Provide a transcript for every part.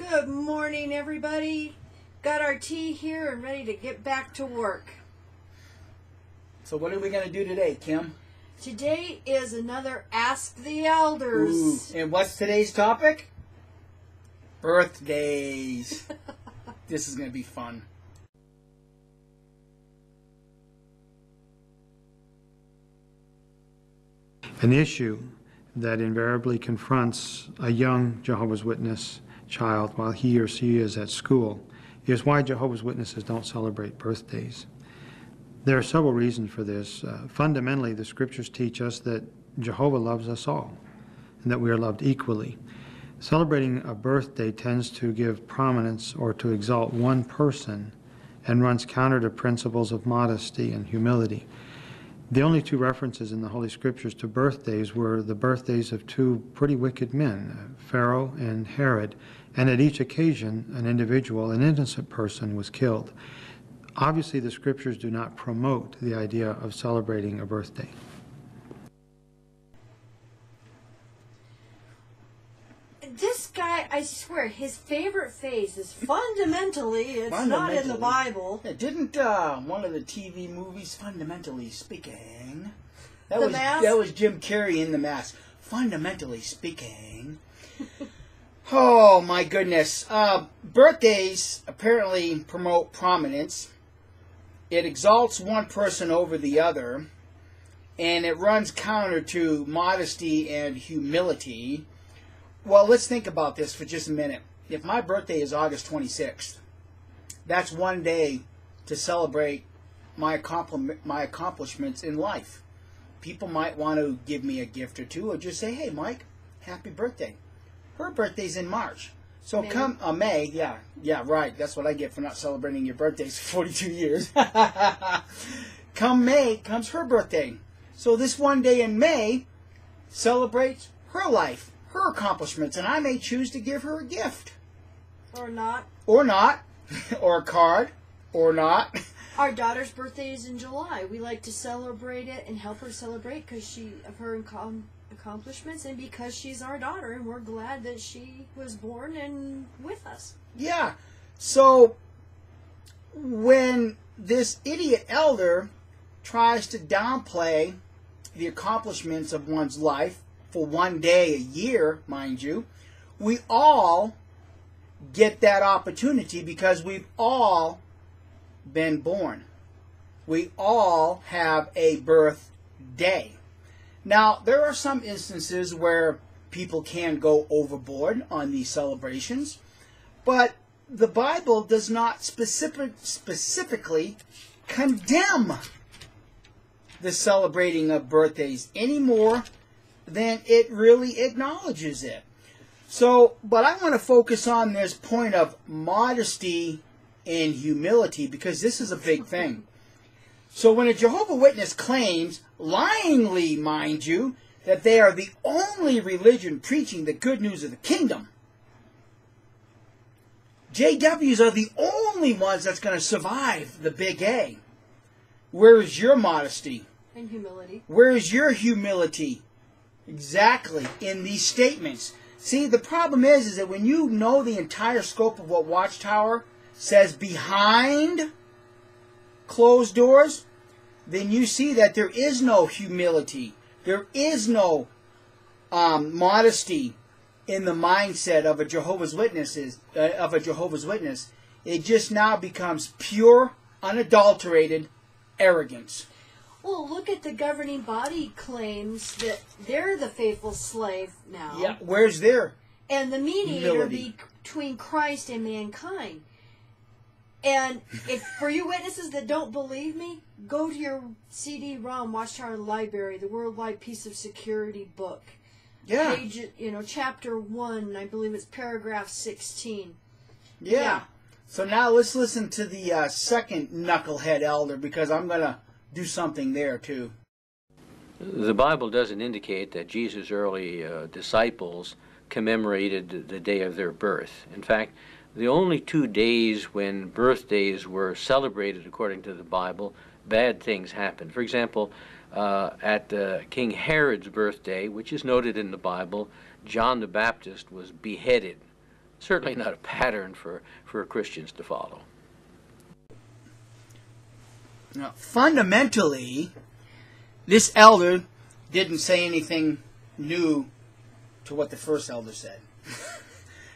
Good morning, everybody. Got our tea here and ready to get back to work. So what are we going to do today, Kim? Today is another Ask the Elders. Ooh. And what's today's topic? Birthdays. This is going to be fun. An issue that invariably confronts a young Jehovah's Witness child while he or she is at school is why Jehovah's Witnesses don't celebrate birthdays. There are several reasons for this. Fundamentally, the scriptures teach us that Jehovah loves us all and that we are loved equally. Celebrating a birthday tends to give prominence or to exalt one person and runs counter to principles of modesty and humility. The only two references in the Holy Scriptures to birthdays were the birthdays of two pretty wicked men, Pharaoh and Herod, and at each occasion an individual, an innocent person, was killed. Obviously, the Scriptures do not promote the idea of celebrating a birthday. This guy, I swear, his favorite phase is fundamentally, it's not in the Bible. Yeah, didn't one of the TV movies, Fundamentally Speaking, that was Jim Carrey in The Mask. Fundamentally Speaking. Oh my goodness. Birthdays apparently promote prominence. It exalts one person over the other, and it runs counter to modesty and humility. Well, let's think about this for just a minute. If my birthday is August 26th, that's one day to celebrate my accomplishments in life. People might want to give me a gift or two, or just say, hey, Mike, happy birthday. Her birthday's in March. So May. Come May, yeah, right. That's what I get for not celebrating your birthdays for 42 years. Come May comes her birthday. So this one day in May celebrates her life, her accomplishments, and I may choose to give her a gift. Or not. Or not. Or a card. Or not. Our daughter's birthday is in July. We like to celebrate it and help her celebrate because of her accomplishments and because she's our daughter and we're glad that she was born and with us. Yeah. So when this idiot elder tries to downplay the accomplishments of one's life for one day a year, mind you, we all get that opportunity because we've all been born. We all have a birthday. Now, there are some instances where people can go overboard on these celebrations, but the Bible does not specifically condemn the celebrating of birthdays any more than it really acknowledges it. So, but I want to focus on this point of modesty and humility because this is a big thing. So when a Jehovah's Witness claims, lyingly mind you, that they are the only religion preaching the good news of the kingdom, JWs are the only ones that's going to survive the big A. Where is your modesty? And humility. Where is your humility? Exactly, in these statements. See, the problem is that when you know the entire scope of what Watchtower says behind closed doors, then you see that there is no humility. There is no modesty in the mindset of a Jehovah's Witness. It just now becomes pure, unadulterated arrogance. Well, look at the governing body claims that they're the faithful slave now. Yeah, where's their and the mediator humility? Between Christ and mankind. And if for you witnesses that don't believe me, go to your CD-ROM Watchtower Library, the Worldwide Piece of Security book. Yeah. Page, chapter 1, I believe it's paragraph 16. Yeah. So now let's listen to the second knucklehead elder because I'm going to do something there too. The Bible doesn't indicate that Jesus' early disciples commemorated the day of their birth. In fact, the only 2 days when birthdays were celebrated according to the Bible, bad things happened. For example, at King Herod's birthday, which is noted in the Bible, John the Baptist was beheaded certainly not a pattern for Christians to follow. Now, fundamentally, this elder didn't say anything new to what the first elder said.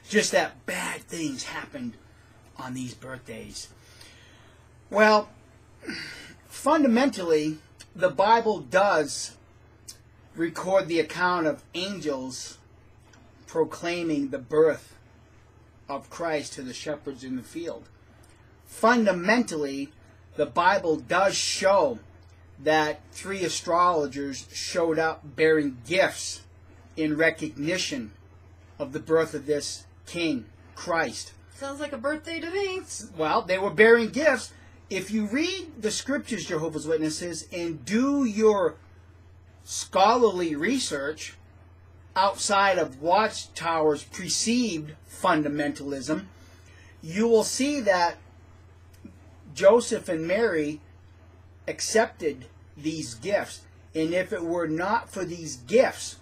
Just that bad things happened on these birthdays. Well, fundamentally, the Bible does record the account of angels proclaiming the birth of Christ to the shepherds in the field. Fundamentally, the Bible does show that 3 astrologers showed up bearing gifts in recognition of the birth of this King, Christ. Sounds like a birthday to me. Well, they were bearing gifts. If you read the scriptures, Jehovah's Witnesses, and do your scholarly research outside of Watchtower's perceived fundamentalism, you will see that Joseph and Mary accepted these gifts. And if it were not for these gifts,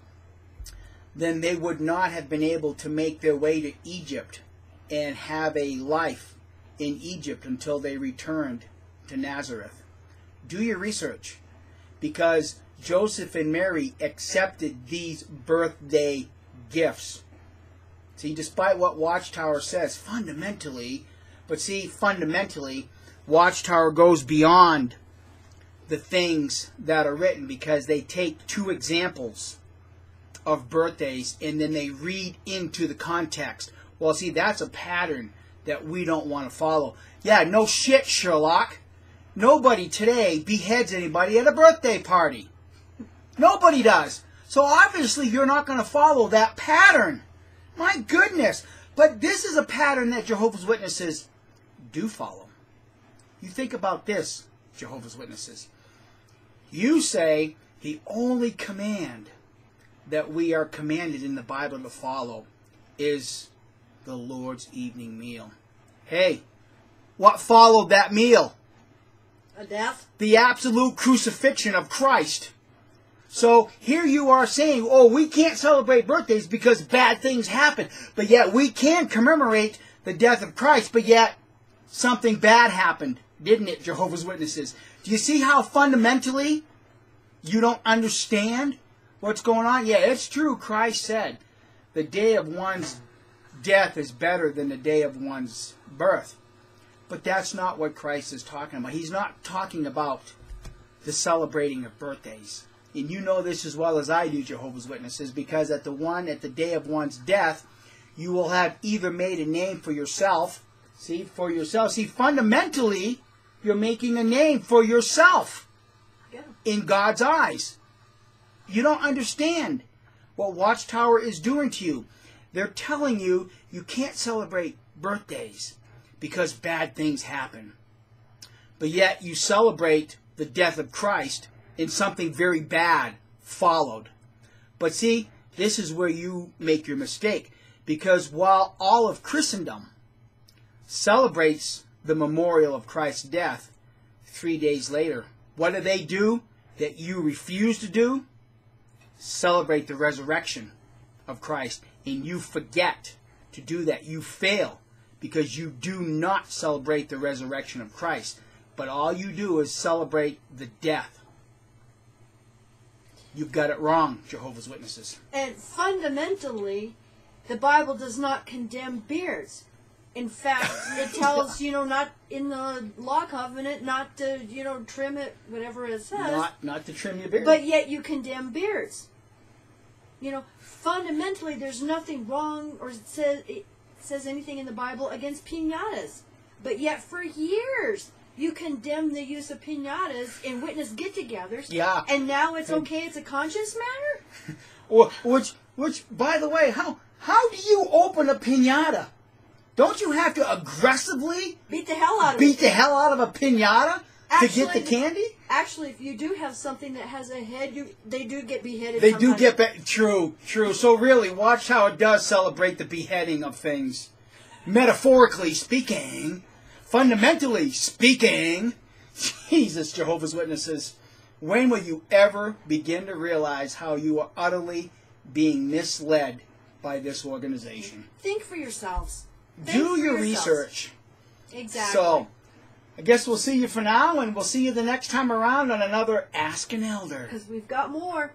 then they would not have been able to make their way to Egypt and have a life in Egypt until they returned to Nazareth. Do your research, because Joseph and Mary accepted these birthday gifts. See, despite what Watchtower says, fundamentally, Watchtower goes beyond the things that are written, because they take 2 examples of birthdays and then they read into the context. Well, see, that's a pattern that we don't want to follow. Yeah, no shit, Sherlock. Nobody today beheads anybody at a birthday party. Nobody does. So obviously you're not going to follow that pattern. My goodness. But this is a pattern that Jehovah's Witnesses do follow. You think about this, Jehovah's Witnesses. You say the only command that we are commanded in the Bible to follow is the Lord's evening meal. Hey, what followed that meal? A death? The absolute crucifixion of Christ. So here you are saying, oh, we can't celebrate birthdays because bad things happen. But yet we can commemorate the death of Christ. But yet something bad happened, didn't it, Jehovah's Witnesses? Do you see how fundamentally you don't understand what's going on? Yeah, it's true. Christ said the day of one's death is better than the day of one's birth. But that's not what Christ is talking about. He's not talking about the celebrating of birthdays. And you know this as well as I do, Jehovah's Witnesses, because at the day of one's death, you will have either made a name for yourself. See, for yourself. See, fundamentally, you're making a name for yourself in God's eyes. You don't understand what Watchtower is doing to you. They're telling you you can't celebrate birthdays because bad things happen. But yet you celebrate the death of Christ and something very bad followed. But see, this is where you make your mistake. Because while all of Christendom celebrates the memorial of Christ's death 3 days later, what do that you refuse to do? Celebrate the resurrection of Christ. And you forget to do that. You fail because you do not celebrate the resurrection of Christ. But all you do is celebrate the death. You've got it wrong, Jehovah's Witnesses. And fundamentally, the Bible does not condemn beards. In fact, it tells, not in the law covenant, not to, trim it, whatever it says. Not to trim your beard. But yet you condemn beards. Fundamentally, there's nothing wrong or it says anything in the Bible against piñatas. But yet for years, you condemn the use of piñatas in witness get-togethers. Yeah. And now it's okay, it's a conscience matter? Which, by the way, how do you open a piñata? Don't you have to aggressively beat the hell out of a piñata to get the candy? Actually, if you do have something that has a head, they do get beheaded. They do get true. So really, watch how it does celebrate the beheading of things. Metaphorically speaking, fundamentally speaking, Jesus, Jehovah's Witnesses, when will you ever begin to realize how you are utterly being misled by this organization. Think for yourselves. Think Do for your yourselves. research. Exactly. So, I guess we'll see you for now, and we'll see you the next time around on another Ask an Elder. Because we've got more.